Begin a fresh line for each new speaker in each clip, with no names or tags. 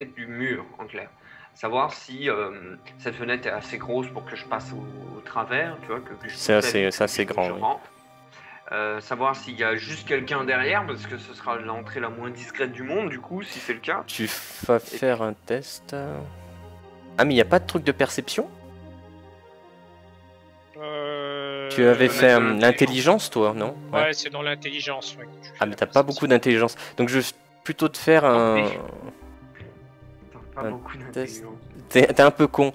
du mur, en clair. Savoir si cette fenêtre est assez grosse pour que je passe au travers, tu vois, que je
C'est assez
que
grand.
je
Oui.
rentre. Savoir s'il y a juste quelqu'un derrière, parce que ce sera l'entrée la moins discrète du monde, du coup, si c'est le cas.
Tu vas faire un test. Ah, mais il n'y a pas de truc de perception? Tu avais fait l'intelligence, toi, non?
Ouais, c'est dans l'intelligence. Ouais,
ah, mais t'as pas beaucoup d'intelligence. Donc je vais plutôt te faire un...
Pas beaucoup d'intelligence.
T'es un peu con.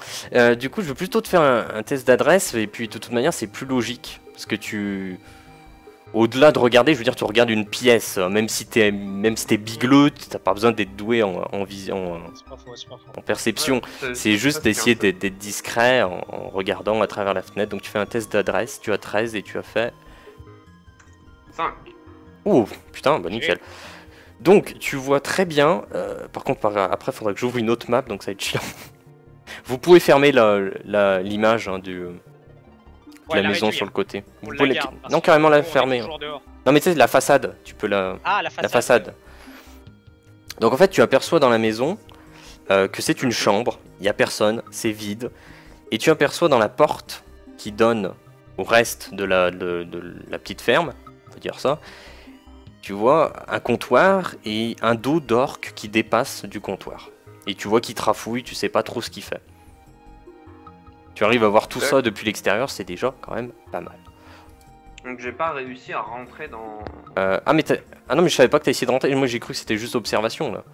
Du coup, je veux plutôt te faire un test d'adresse, et puis de toute manière, c'est plus logique. Parce que tu... Au-delà de regarder, je veux dire, tu regardes une pièce, même si t'es bigleux, t'as pas besoin d'être doué en vision, en perception.
Ouais,
c'est juste d'essayer d'être discret en regardant à travers la fenêtre. Donc tu fais un test d'adresse, tu as 13 et tu as fait...
5.
Ouh, putain, bah nickel. Donc tu vois très bien, par contre après il faudrait que j'ouvre une autre map, donc ça va être chiant. Vous pouvez fermer l'image de la maison sur le côté. Vous pouvez non, carrément la fermer. Non mais tu sais, la façade, tu peux la façade. Donc en fait tu aperçois dans la maison que c'est une chambre, il n'y a personne, c'est vide. Et tu aperçois dans la porte qui donne au reste de la petite ferme, on peut dire ça, tu vois un comptoir et un dos d'orque qui dépasse du comptoir. Et tu vois qu'il trafouille, tu sais pas trop ce qu'il fait. Tu arrives à voir tout ça depuis l'extérieur, c'est déjà quand même pas mal.
Donc j'ai pas réussi à rentrer dans...
ah non mais je savais pas que t'as essayé de rentrer, moi j'ai cru que c'était juste observation là.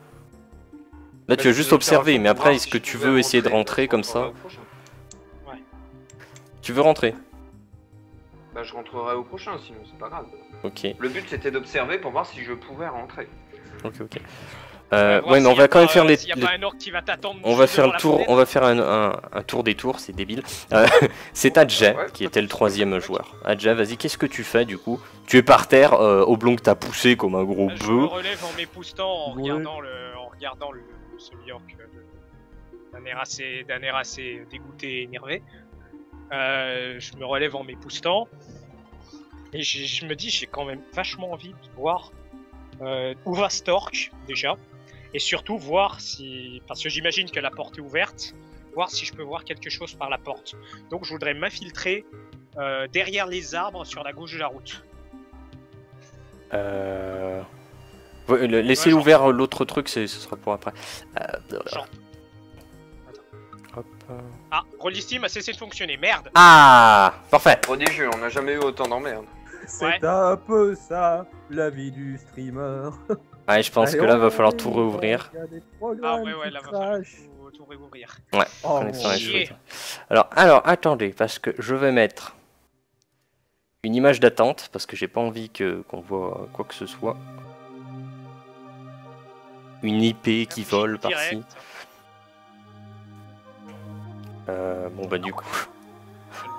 Là tu as juste observé, mais après est-ce que tu veux essayer de rentrer comme ça?
Ouais.
Tu veux rentrer?
Bah je rentrerai au prochain, sinon c'est pas grave.
Ok.
Le but c'était d'observer pour voir si je pouvais rentrer.
Ok. Ouais mais on va quand même faire les... On va faire le tour, on va faire un tour des tours, c'est débile. C'est Adjay qui était le troisième joueur. Adjay, vas-y, qu'est-ce que tu fais du coup? Tu es par terre, Oblong t'a poussé comme un gros bœuf.
Je me relève en m'époustant en regardant celui d'un air assez dégoûté et énervé. Je me relève en m'époustant. Et je me dis, j'ai quand même vachement envie de voir où va Stork, déjà. Et surtout voir si... Parce que j'imagine que la porte est ouverte. Voir si je peux voir quelque chose par la porte. Donc je voudrais m'infiltrer derrière les arbres sur la gauche de la route.
Laissez ouvert l'autre truc, ce sera pour après.
Hop. Ah, Rollistim a cessé de fonctionner, merde.
Ah, parfait.
Prodigieux, on n'a jamais eu autant d'emmerde.
C'est un peu ça, la vie du streamer.
Ouais, je pense que là, va falloir tout rouvrir.
Ah ouais, là, va falloir tout rouvrir.
Ouais, alors, attendez, parce que je vais mettre une image d'attente, parce que j'ai pas envie qu'on voit quoi que ce soit. Une IP qui vole par-ci. Bon bah du coup...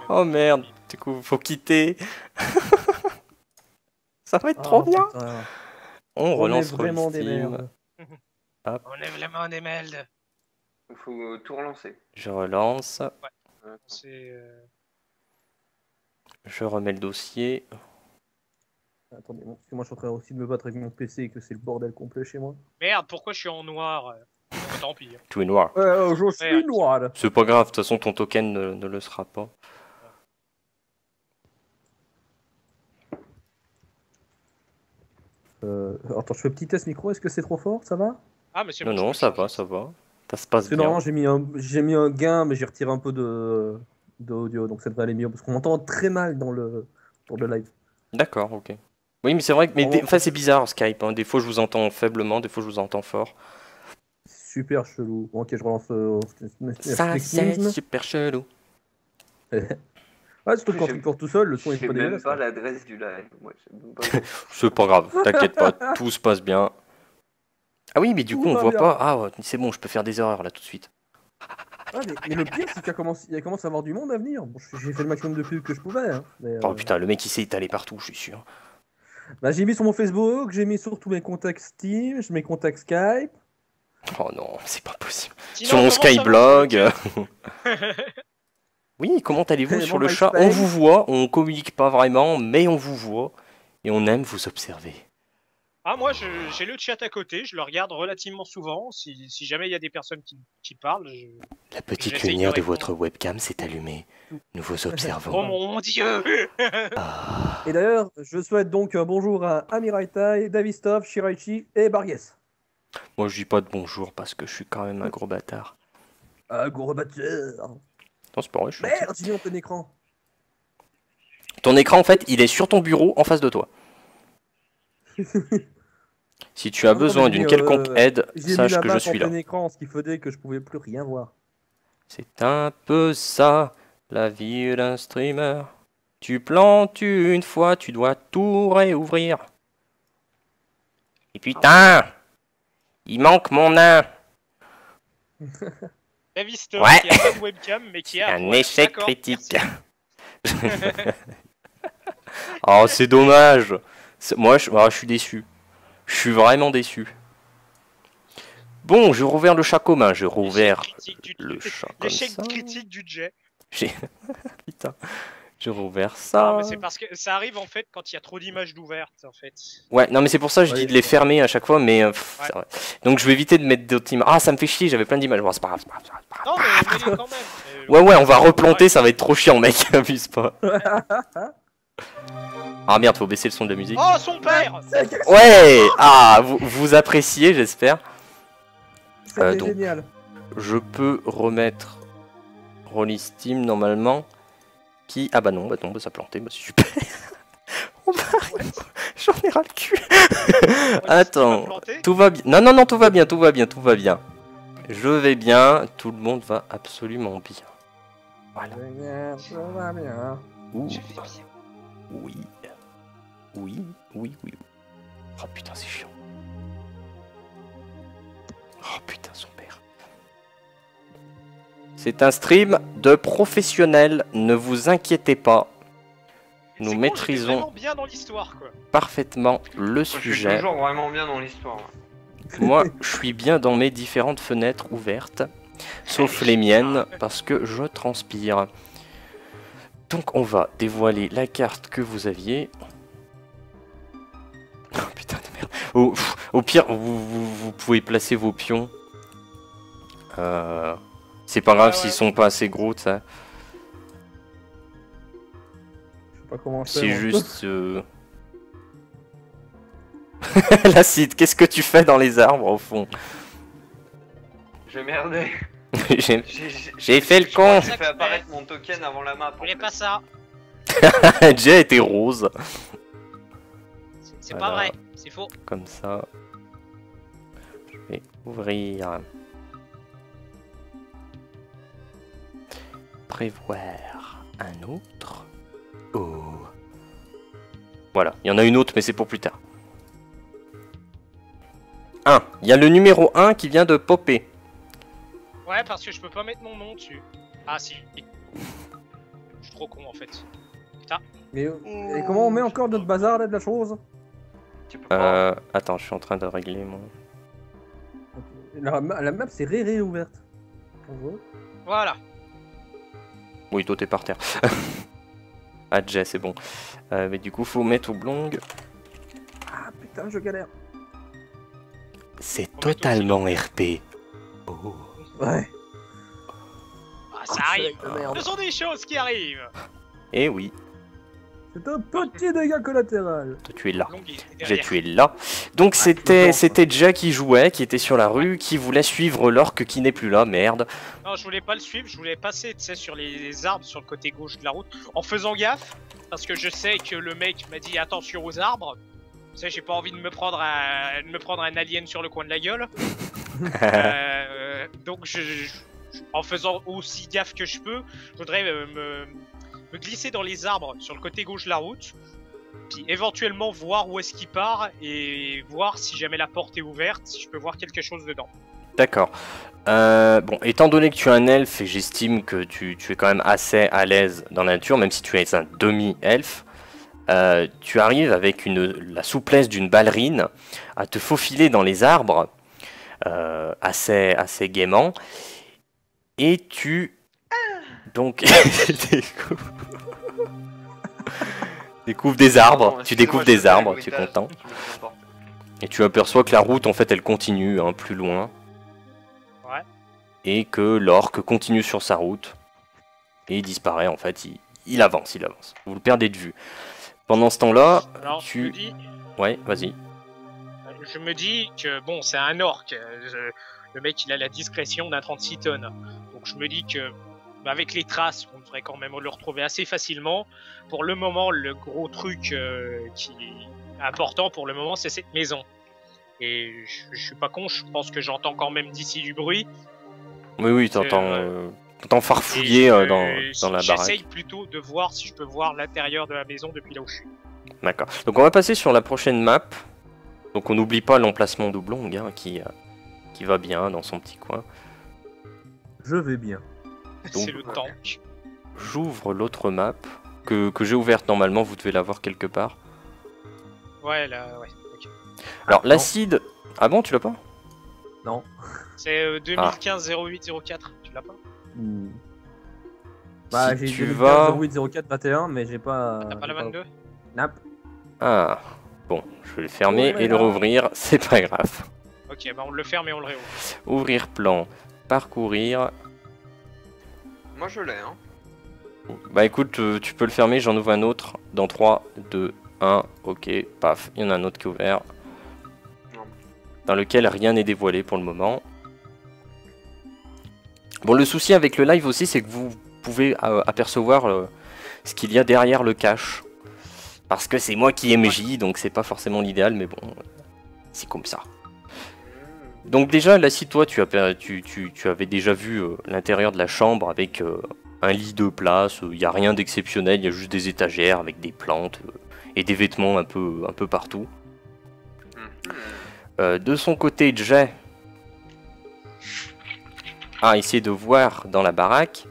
Oh merde, du coup, faut quitter. Ça va être trop bien. Putain. On relance
vraiment des merdes.
Hop. On est vraiment des merdes.
Il faut tout relancer.
Je relance.
Ouais.
Je remets le dossier.
Attendez, parce que moi je suis en train aussi de me battre avec mon PC et que c'est le bordel complet chez moi.
Merde, pourquoi je suis en noir? Tant pis.
Tout est noir.
Je suis noir.
C'est pas grave, de toute façon ton token ne le sera pas.
Attends, je fais un petit test micro, est-ce que c'est trop fort? Ça va?
Ah, mais c'est
bon. Non, ça va. Ça se passe bien.
Normalement, j'ai mis un gain, mais j'ai retiré un peu d'audio, donc ça devrait aller mieux, parce qu'on m'entend très mal dans le live.
D'accord, ok. Oui, mais c'est vrai que c'est bizarre Skype. Hein. Des fois, je vous entends faiblement, des fois, je vous entends fort.
Super chelou. Bon, ok, je relance.
Ça, c'est super chelou.
Ouais, surtout quand tu cours tout seul, le son est pas dégueulasse.
Je sais même pas l'adresse du live.
C'est pas grave, t'inquiète pas, tout se passe bien. Ah oui, mais du coup, on voit pas. Ah, c'est bon, je peux faire des erreurs là tout de suite.
Mais le pire, c'est qu'il commence à avoir du monde à venir. Bon, j'ai fait le maximum de pub que je pouvais. Hein,
oh putain, le mec il s'est étalé partout, je suis sûr.
Bah, j'ai mis sur mon Facebook, j'ai mis sur tous mes contacts Steam, mes contacts Skype.
Oh non, c'est pas possible. Sur mon Skyblog. Oui, comment allez-vous sur le chat? On vous voit, on communique pas vraiment, mais on vous voit et on aime vous observer.
Ah, moi, j'ai le chat à côté, je le regarde relativement souvent. Si jamais il y a des personnes qui parlent,
La petite
J'essaye de
lumière de
répondre.
votre webcam s'est allumée. Nous vous observons.
Oh mon dieu!
Ah.
Et d'ailleurs, je souhaite donc un bonjour à Amiraitai, Davistov, Shiraichi et Bargues.
Moi je dis pas de bonjour parce que je suis quand même un gros bâtard.
Ah, gros batteur.
Non, c'est pas vrai, je suis gentil.
Merde, j'ai mis en plein écran.
Ton écran en fait, il est sur ton bureau en face de toi. Si tu as
Non,
besoin
mais
d'une
j'ai,
quelconque aide,
J'ai mis
sache
la
que je
map en
suis là.
plein écran, ce qui faisait que je pouvais plus rien voir.
C'est un peu ça, la vie d'un streamer. Tu plantes une fois, tu dois tout réouvrir. Et putain, il manque mon nain.
Davistor,
Ouais.
qui a pas de webcam, mais qui a
Un échec
D'accord,
critique.
merci.
Oh, c'est dommage. Moi, je suis déçu. Je suis vraiment déçu. Bon, je rouvert le chat commun. Je rouvert le chat comme
L'échec
ça.
critique du jet.
J'ai... Putain. Je rouvert
Non,
ça.
mais c'est parce que ça arrive en fait quand il y a trop d'images d'ouvertes en fait.
Ouais, non, mais c'est pour ça que je dis de les fermer à chaque fois. Mais
Ouais.
c'est vrai. Donc, je vais éviter de mettre d'autres images. Ah, ça me fait chier. J'avais plein d'images. Bon, c'est pas grave. C'est pas grave, c'est pas grave.
Non, mais mets-les quand même.
Ouais, on va replanter. Ça va être trop chiant, mec. Abuse pas. Ah merde, faut baisser le son de la musique.
Oh, son père!
Ouais. Ah, vous appréciez, j'espère.
C'était
donc.
génial.
Je peux remettre Rolly Steam normalement. Qui... Ah bah non, ça a planté, bah c'est super. Oh bah, j'en ai ras le cul. Attends, tout va bien. Non, tout va bien. Je vais bien, tout le monde va absolument bien. Voilà.
Ça va bien.
Ouh.
Je vais bien.
Oui. Oh putain, c'est chiant. Oh putain, son père. C'est un stream de professionnels, ne vous inquiétez pas. Nous
C'est con,
maîtrisons
j'étais vraiment bien dans l'histoire quoi.
parfaitement le
Je suis
sujet.
toujours vraiment bien dans l'histoire.
Moi, je suis bien dans mes différentes fenêtres ouvertes, sauf les miennes, parce que je transpire. Donc, on va dévoiler la carte que vous aviez. Oh putain de merde. Au pire, vous pouvez placer vos pions. C'est pas grave
Ouais.
s'ils sont pas assez gros, ça.
Je sais pas comment faire.
C'est
moi.
juste. L'acide, qu'est-ce que tu fais dans les arbres au fond?
J'ai merdé.
J'ai fait le con.
J'ai fait apparaître mon token avant la map.
Je voulais pas ça.
Jay était rose.
C'est
Voilà.
pas vrai, c'est faux.
Comme ça. Je vais ouvrir. Prévoir un autre. Oh. Voilà, il y en a une autre, mais c'est pour plus tard. 1. Il y a le numéro 1 qui vient de popper.
Ouais, parce que je peux pas mettre mon nom dessus. Ah si. Je suis trop con en fait.
Mais, et comment on met encore notre bazar là de la chose?
Tu peux pas.
Attends, je suis en train de régler mon...
La map c'est réouverte. On voit.
Voilà.
Oui, toi t'es par terre. Ah, Jay, c'est bon. Mais du coup, faut mettre oblong.
Ah putain, je galère.
C'est totalement RP. Oh.
Ouais.
Ah, ça arrive.
de merde.
Ce sont des choses qui arrivent.
Eh oui,
C'est un petit dégât collatéral.
toi tu es là.
Longue, il est
J'ai
derrière.
tué là. Donc
Ah,
c'était
je pense,
Jay qui jouait, qui était sur la rue, qui voulait suivre l'orque qui n'est plus là, merde.
Non, je voulais pas le suivre, je voulais passer, tu sais, sur les arbres sur le côté gauche de la route, en faisant gaffe, parce que je sais que le mec m'a dit attention aux arbres. Tu sais, j'ai pas envie de me prendre un alien sur le coin de la gueule. Donc, en faisant aussi gaffe que je peux, je voudrais me glisser dans les arbres sur le côté gauche de la route, puis éventuellement voir où est-ce qu'il part et voir si jamais la porte est ouverte, si je peux voir quelque chose dedans.
D'accord. Bon, étant donné que tu es un elfe, et j'estime que tu es quand même assez à l'aise dans la nature, même si tu es un demi-elfe, tu arrives avec la souplesse d'une ballerine à te faufiler dans les arbres assez gaiement, et tu donc découvres des arbres,
Pardon,
tu découvres
excusez-moi,
des
je
arbres,
fais
tu es
le
content.
bruitage, je me comporte.
Et tu aperçois que la route, en fait, elle continue hein, plus loin.
Ouais.
Et que l'orque continue sur sa route. Et il disparaît, en fait. Il avance, il avance. Vous le perdez de vue. Pendant ce temps-là,
Alors, je me dis,
Ouais, vas-y.
je me dis que bon, c'est un orc. Le mec, il a la discrétion d'un 36 tonnes. Donc je me dis que avec les traces, on devrait quand même le retrouver assez facilement. Pour le moment, le gros truc qui est important pour le moment, c'est cette maison. Et je suis pas con, je pense que j'entends quand même d'ici du bruit.
Oui, t'entends farfouiller dans la baraque.
J'essaye plutôt de voir si je peux voir l'intérieur de la maison depuis là où je suis.
D'accord. Donc on va passer sur la prochaine map. Donc on n'oublie pas l'emplacement d'Oblong hein, qui va bien dans son petit coin.
Je vais bien.
Donc,
C'est le tank.
J'ouvre l'autre map que j'ai ouverte normalement, vous devez l'avoir quelque part.
Ouais, là, ouais. ok.
Alors l'acide... Ah bon, tu l'as pas?
Non.
C'est 2015-08-04, tu l'as pas?
Bah,
Si
j'ai
tu
2015,
vas...
08, 04, 21, mais j'ai pas.
T'as pas la 22?
Nap.
Ah, bon, je vais le fermer et le rouvrir, c'est pas grave.
Ok, bah on le ferme et on le réouvre.
Ouvrir plan, parcourir...
Moi je l'ai, hein.
Bah écoute, tu peux le fermer, j'en ouvre un autre dans 3, 2, 1, ok, paf, il y en a un autre qui est ouvert.
Non.
Dans lequel rien n'est dévoilé pour le moment. Bon, le souci avec le live aussi, c'est que vous pouvez apercevoir ce qu'il y a derrière le cache. Parce que c'est moi qui MJ, donc c'est pas forcément l'idéal, mais bon, c'est comme ça. Donc déjà, là, si toi, tu avais déjà vu l'intérieur de la chambre avec un lit de place, il n'y a rien d'exceptionnel, il y a juste des étagères avec des plantes et des vêtements un peu partout. De son côté, Jay a essayé de voir dans la baraque.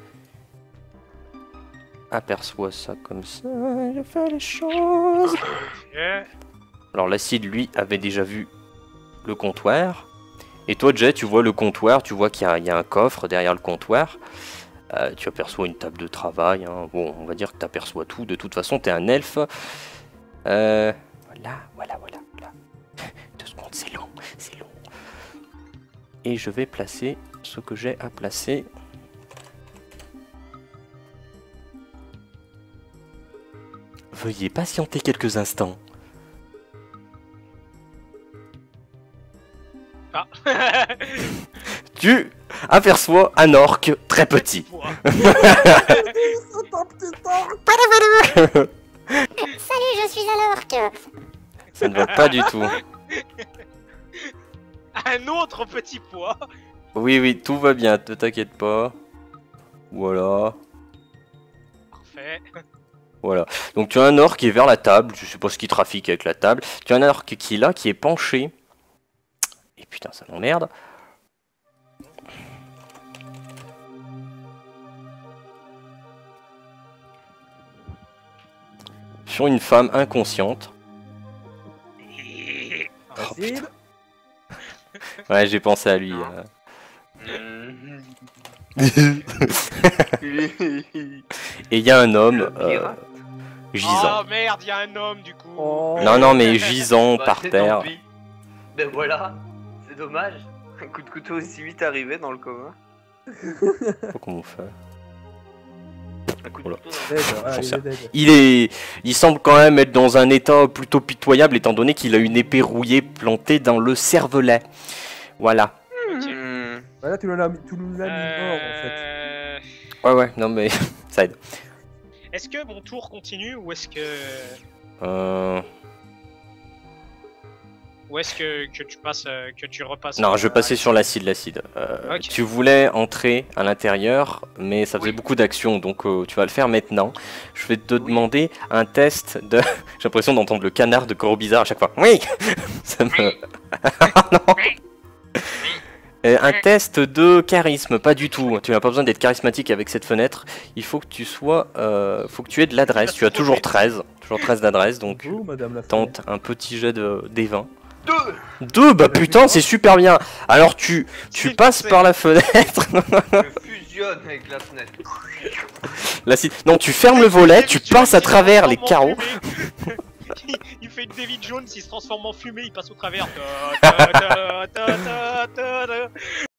Aperçoit ça comme ça, je fais les choses.
Yeah.
Alors l'acide, lui, avait déjà vu le comptoir. Et toi, Jay, tu vois le comptoir, tu vois qu'il y a un coffre derrière le comptoir. Tu aperçois une table de travail. Hein. Bon, on va dire que tu aperçois tout. De toute façon, tu es un elfe. Voilà. 2 secondes, c'est long, c'est long. Et je vais placer ce que j'ai à placer. Veuillez patienter quelques instants.
Ah.
Tu aperçois un orc très petit.
Salut, je suis un orc.
Ça ne va pas du tout.
Un autre petit pois.
Oui, tout va bien, ne t'inquiète pas. Voilà.
Parfait.
Voilà. Donc tu as un orc qui est vers la table, je sais pas ce qu'il trafique avec la table. Tu as un orc qui est là, qui est penché. Et putain, ça m'emmerde. Sur une femme inconsciente. Oh, putain. Ouais, j'ai pensé à lui. Et il y a un homme gisant.
Oh merde, il y a un homme du coup.
Oh.
Non, mais gisant
Bah,
par
c'est
terre.
tant pis. Ben voilà, c'est dommage. Un coup de couteau aussi vite arrivé dans le coma.
Faut qu'on fait.
Un coup de
Voilà.
couteau dans
J'en sais rien. Il semble quand même être dans un état plutôt pitoyable étant donné qu'il a une épée rouillée plantée dans le cervelet. Voilà.
le...
Voilà, tu nous l'as mis mort en fait.
Ouais, non mais ça aide.
Est-ce que mon tour continue ou est-ce que tu passes que tu repasses?
Non, je vais passer sur l'acide.
Ok.
Tu voulais entrer à l'intérieur, mais ça faisait beaucoup d'actions, donc tu vas le faire maintenant. Je vais te demander un test de... J'ai l'impression d'entendre le canard de Coro Bizarre à chaque fois. Oui. Ça me... non. Un test de charisme, pas du tout. Tu n'as pas besoin d'être charismatique avec cette fenêtre. Il faut que tu sois... faut que tu aies de l'adresse. Tu as toujours 13. Toujours 13 d'adresse, donc
Bonjour, madame la
tente un petit jet de D20.
2.
2, bah putain, c'est super bien. Alors tu passes par la fenêtre.
Je fusionne avec la fenêtre.
Non, tu fermes le volet, tu passes à travers les carreaux.
il fait une David Jones, il se transforme en fumée, il passe au travers. Ta, ta, ta, ta, ta, ta, ta.